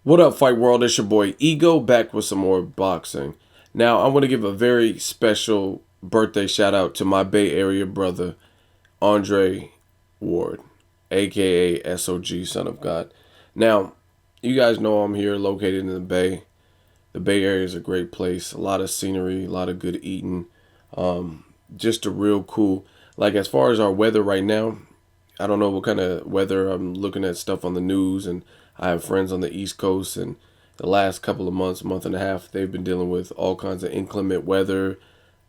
What up, Fight World? It's your boy Ego back with some more boxing. Now, I want to give a very special birthday shout out to my Bay Area brother, Andre Ward, aka SOG, Son of God. Now, you guys know I'm here located in the Bay. The Bay Area is a great place, a lot of scenery, a lot of good eating. Just a real cool, like as far as our weather right now, I don't know what kind of weather. I'm looking at stuff on the news, and I have friends on the East Coast, and the last couple of months, month and a half, they've been dealing with all kinds of inclement weather.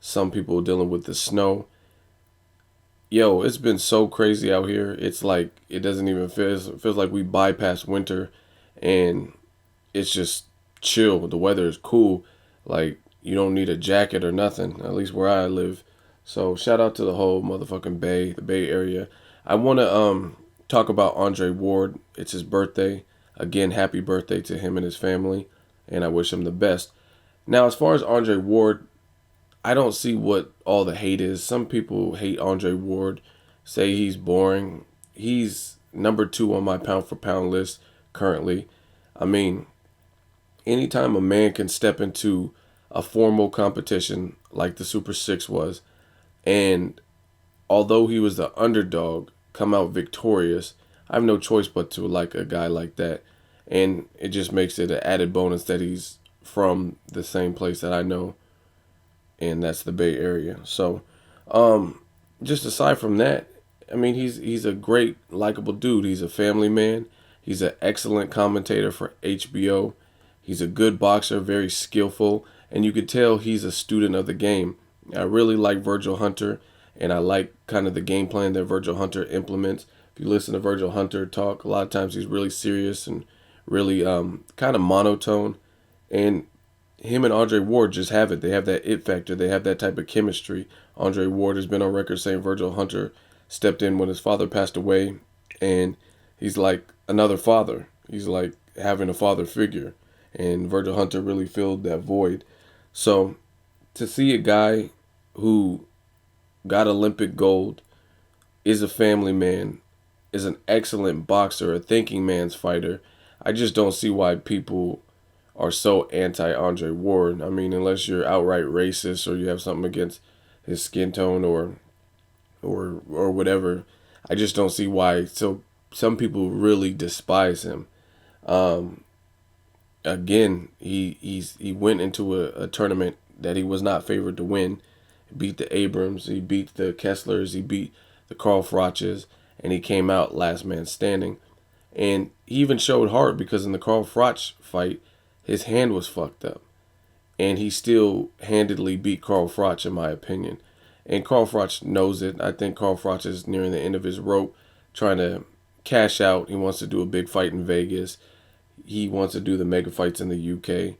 Some people dealing with the snow. Yo, it's been so crazy out here. It's like it doesn't even feel. It feels like we bypassed winter, and it's just chill. The weather is cool. Like you don't need a jacket or nothing. At least where I live. So shout out to the whole motherfucking Bay, the Bay Area. I want to talk about Andre Ward. It's his birthday. Again, happy birthday to him and his family, and I wish him the best. Now, as far as Andre Ward, I don't see what all the hate is. Some people hate Andre Ward, say he's boring. He's number two on my pound for pound list currently. I mean, anytime a man can step into a formal competition like the Super Six was, and although he was the underdog, come out victorious, I have no choice but to like a guy like that. And it just makes it an added bonus that he's from the same place that I know, and that's the Bay Area. So, just aside from that, I mean, he's a great, likable dude. He's a family man. He's an excellent commentator for HBO. He's a good boxer, very skillful, and you could tell he's a student of the game. I really like Virgil Hunter, and I like kind of the game plan that Virgil Hunter implements. If you listen to Virgil Hunter talk, a lot of times he's really serious and really kind of monotone. And him and Andre Ward just have it. They have that it factor. They have that type of chemistry. Andre Ward has been on record saying Virgil Hunter stepped in when his father passed away, and he's like another father. He's like having a father figure, and Virgil Hunter really filled that void. So to see a guy who got Olympic gold, is a family man, is an excellent boxer, a thinking man's fighter, I just don't see why people are so anti Andre Ward. I mean, unless you're outright racist or you have something against his skin tone or whatever, I just don't see why. So some people really despise him. Um, Again, he went into a tournament that he was not favored to win. He beat the Abrams, he beat the Kesslers, he beat the Carl Froches, and he came out last man standing. And he even showed heart because in the Carl Froch fight, his hand was fucked up. And he still handedly beat Carl Froch, in my opinion. And Carl Froch knows it. I think Carl Froch is nearing the end of his rope, trying to cash out. He wants to do a big fight in Vegas. He wants to do the mega fights in the UK.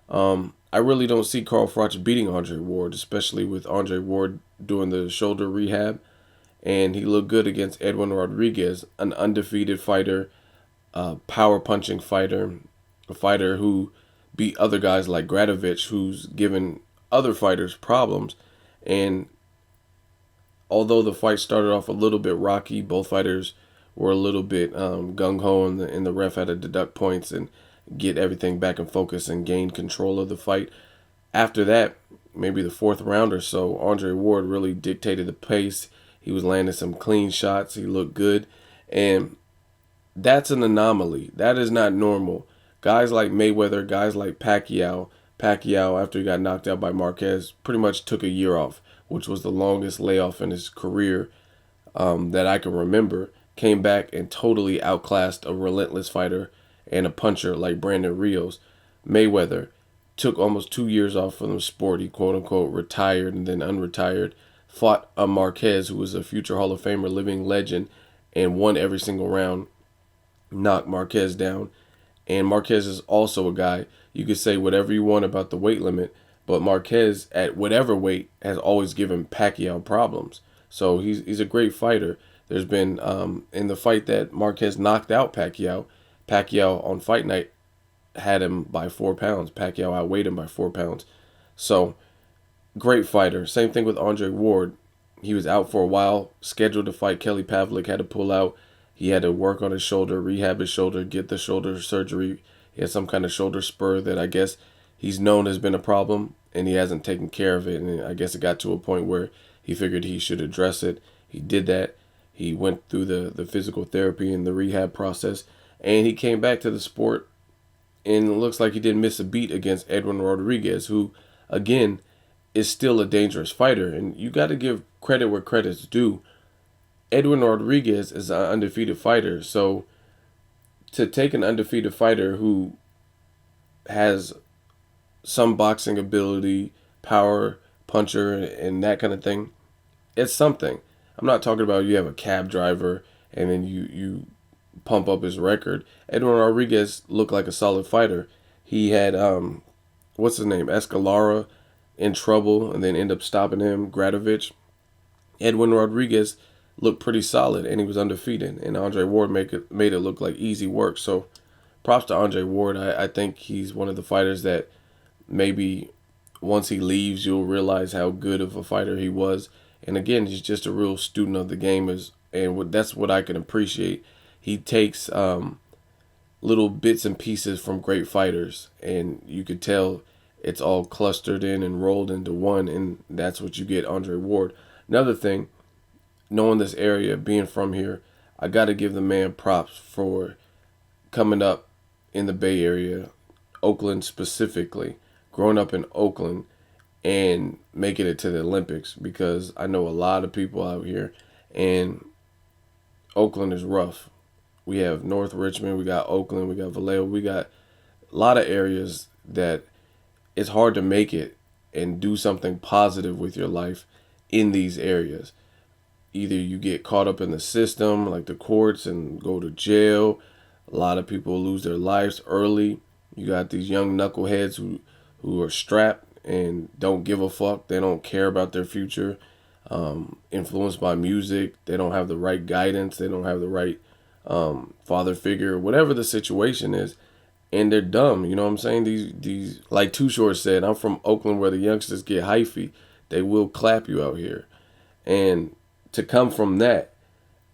I really don't see Carl Froch beating Andre Ward, especially with Andre Ward doing the shoulder rehab. And he looked good against Edwin Rodriguez, an undefeated fighter, a power punching fighter, a fighter who beat other guys like Gradovich, who's given other fighters problems. And although the fight started off a little bit rocky, both fighters were a little bit gung ho, and the ref had to deduct points and get everything back in focus and gain control of the fight. After that, maybe the fourth round or so, Andre Ward really dictated the pace. He was landing some clean shots. He looked good. And that's an anomaly. That is not normal. Guys like Mayweather, guys like Pacquiao, after he got knocked out by Marquez, pretty much took a year off, which was the longest layoff in his career that I can remember. Came back and totally outclassed a relentless fighter and a puncher like Brandon Rios. Mayweather took almost 2 years off from the sport. He quote unquote retired and then unretired. Fought a Marquez, who was a future Hall of Famer, living legend, and won every single round. Knocked Marquez down. And Marquez is also a guy, you could say whatever you want about the weight limit, but Marquez at whatever weight has always given Pacquiao problems. So he's a great fighter. There's been in the fight that Marquez knocked out Pacquiao on fight night had him by 4 pounds. Pacquiao outweighed him by 4 pounds. So great fighter. Same thing with Andre Ward. He was out for a while, scheduled to fight Kelly Pavlik, had to pull out. He had to work on his shoulder, rehab his shoulder, get the shoulder surgery. He has some kind of shoulder spur that I guess he's known has been a problem, and he hasn't taken care of it. And I guess it got to a point where he figured he should address it. He did that. He went through the physical therapy and the rehab process, and he came back to the sport, and it looks like he didn't miss a beat against Edwin Rodriguez, who, again, is still a dangerous fighter. And you got to give credit where credit's due. Edwin Rodriguez is an undefeated fighter, so to take an undefeated fighter who has some boxing ability, power, puncher, and that kind of thing, it's something. I'm not talking about you have a cab driver and then you pump up his record. Edwin Rodriguez looked like a solid fighter. He had what's his name, Escalara, in trouble and then end up stopping him, Gradovich. Edwin Rodriguez looked pretty solid and he was undefeated, and Andre Ward made it look like easy work. So props to Andre Ward. I think he's one of the fighters that maybe once he leaves you'll realize how good of a fighter he was. And again, he's just a real student of the game, that's what I can appreciate. He takes little bits and pieces from great fighters, and you could tell it's all clustered in and rolled into one, and that's what you get Andre Ward. Another thing, knowing this area, being from here, I got to give the man props for coming up in the Bay Area, Oakland specifically, growing up in Oakland and making it to the Olympics, because I know a lot of people out here, and Oakland is rough. We have North Richmond, we got Oakland, we got Vallejo, we got a lot of areas that it's hard to make it and do something positive with your life in these areas. Either you get caught up in the system, like the courts, and go to jail. A lot of people lose their lives early. You got these young knuckleheads who are strapped and don't give a fuck. They don't care about their future. Influenced by music. They don't have the right guidance. They don't have the right father figure, whatever the situation is. And they're dumb. You know what I'm saying? These like Too Short said, I'm from Oakland where the youngsters get hyphy. They will clap you out here. And to come from that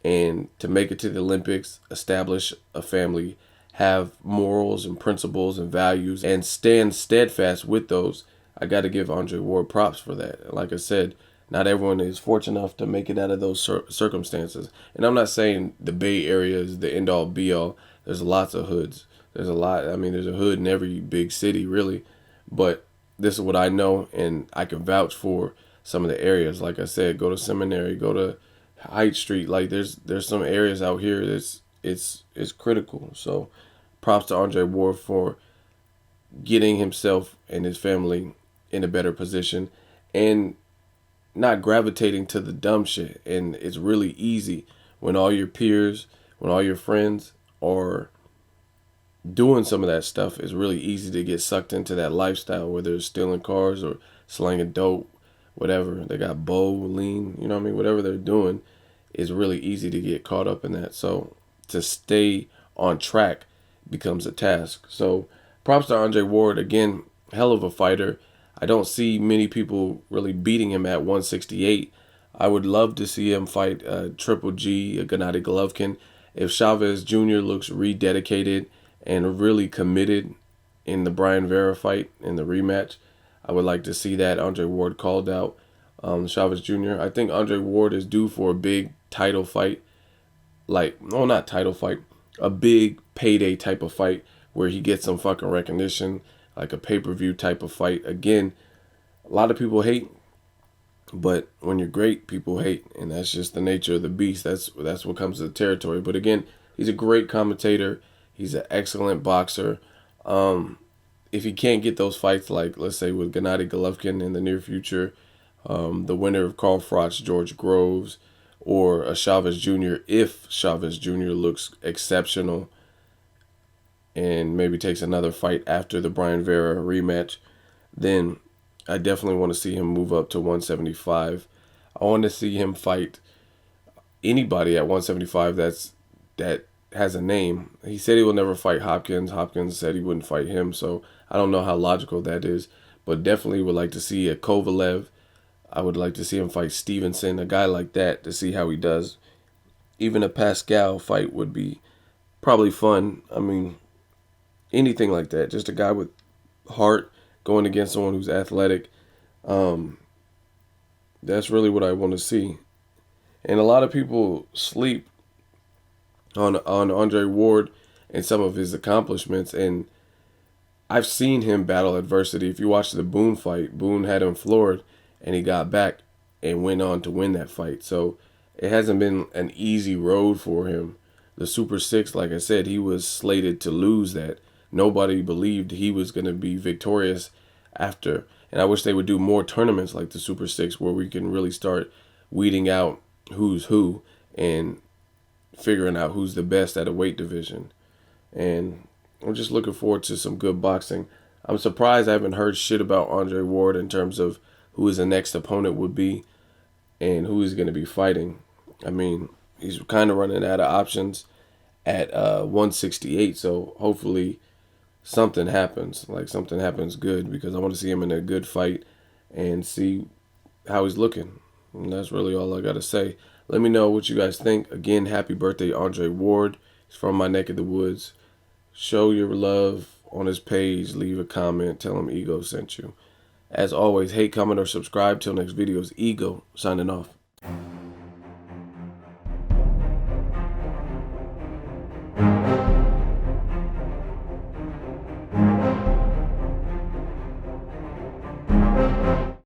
and to make it to the Olympics, establish a family, have morals and principles and values, and stand steadfast with those, I got to give Andre Ward props for that. Like I said, not everyone is fortunate enough to make it out of those circumstances. And I'm not saying the Bay Area is the end-all, be-all. There's lots of hoods. There's a hood in every big city, really. But this is what I know, and I can vouch for some of the areas. Like I said, go to Seminary, go to Height Street. Like there's some areas out here that's it's critical. So props to Andre Ward for getting himself and his family in a better position and not gravitating to the dumb shit. And it's really easy when all your peers, when all your friends are doing some of that stuff. It's really easy to get sucked into that lifestyle, whether it's stealing cars or slanging dope, whatever. They got lean, you know what I mean? Whatever they're doing, it's really easy to get caught up in that. So to stay on track becomes a task. So props to Andre Ward. Again, hell of a fighter. I don't see many people really beating him at 168. I would love to see him fight Triple G, Gennady Golovkin. If Chavez Jr. looks rededicated and really committed in the Brian Vera fight, in the rematch, I would like to see that Andre Ward called out. Chavez Jr. I think Andre Ward is due for a big title fight. Not title fight. A big payday type of fight where he gets some fucking recognition, like a pay-per-view type of fight. Again, a lot of people hate, but when you're great, people hate, and that's just the nature of the beast. That's what comes to the territory. But again, he's a great commentator. He's an excellent boxer. If he can't get those fights, like let's say with Gennady Golovkin in the near future, the winner of Carl Froch, George Groves, or a Chavez Jr., if Chavez Jr. looks exceptional and maybe takes another fight after the Brian Vera rematch, then I definitely want to see him move up to 175. I want to see him fight anybody at 175 that has a name. He said he will never fight Hopkins. Hopkins said he wouldn't fight him, so I don't know how logical that is, but definitely would like to see a Kovalev. I would like to see him fight Stevenson, a guy like that, to see how he does. Even a Pascal fight would be probably fun. I mean, anything like that. Just a guy with heart going against someone who's athletic. Um, that's really what I want to see. And a lot of people sleep on Andre Ward and some of his accomplishments. And I've seen him battle adversity. If you watch the Boone fight, Boone had him floored, and he got back and went on to win that fight. So it hasn't been an easy road for him. The Super Six, like I said, he was slated to lose that. Nobody believed he was going to be victorious after. And I wish they would do more tournaments like the Super Six where we can really start weeding out who's who and figuring out who's the best at a weight division. And I'm just looking forward to some good boxing. I'm surprised I haven't heard shit about Andre Ward in terms of who his next opponent would be and who he's going to be fighting. I mean, he's kind of running out of options at 168, so hopefully something happens. Like, something happens good, because I want to see him in a good fight and see how he's looking. And that's really all I got to say. Let me know what you guys think. Again, happy birthday, Andre Ward. He's from my neck of the woods. Show your love on his page. Leave a comment. Tell him Ego sent you. As always, hate, comment, or subscribe. Till next video is Ego signing off.